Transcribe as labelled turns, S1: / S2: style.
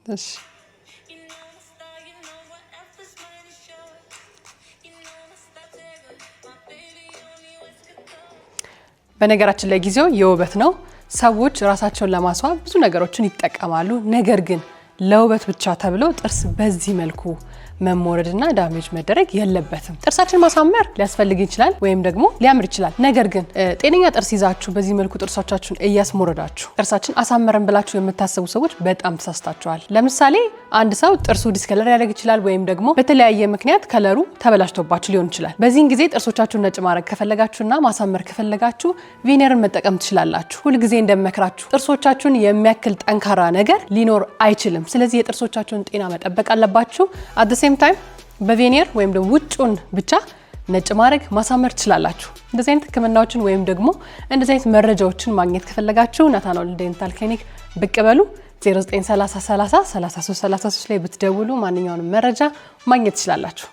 S1: እሺ በነገራችን ላይ ጊዜው የውበት ነው። ሰዎች ራሳቸውን ለማስዋብ ብዙ ነገሮችን ይጠቀማሉ። ነገር ግን ለውበት ብቻ ተብሎ ጥርስ በዚህ መልኩ መሞረድና ዳሜጅ መደረግ የለበትም። ጥርሳችን ማሳመር ሊያስፈልግ ይችላል ወይም ደግሞ ሊያምር ይችላል። ነገር ግን ጤነኛ ጥርስ ይዛችሁ በዚህ መልኩ ጥርሶቻችሁን እያስሞረዳችሁ ጥርሳችን አሳመረን ብላችሁ የምታስቡ ሰዎች በጣም ተሳስታችኋል። ለምሳሌ አንድ ሰው ጥርሱ ዲስከለር ያደርግ ይችላል ወይም ደግሞ በተለያየ ምክንያት ከለሩ ተበላሽቶባችሁ ሊሆን ይችላል። በዚህን ጊዜ ጥርሶቻችሁን ነጭ ማድረግ ከፈለጋችሁና ማሳመር ከፈለጋችሁ ቪኔርን መጠቀም ትችላላችሁ። ሁልጊዜ እንደምመክራችሁ ጥርሶቻችሁን የሚያክል ጠንካራ ነገር ሊኖር አይችልም። ስለዚህ የጥርሶቻችሁን ጤና መጠበቅ አለባችሁ። at the same time በቬኒር ወይም ደግሞ ውጭውን ብቻ ነጭ ማድረግ ማሳመር ትችላላችሁ። እንደዚህ አይነት ህክምናዎችን ወይም ደግሞ እንደዚህ አይነት መረጃዎችን ማግኘት ከፈለጋችሁ ናታናል ዴንታል ክሊኒክ ብቅ በሉ። 0930 30 33 33 ላይ ብትደውሉ ማንኛውንም መረጃ ማግኘት ትችላላችሁ።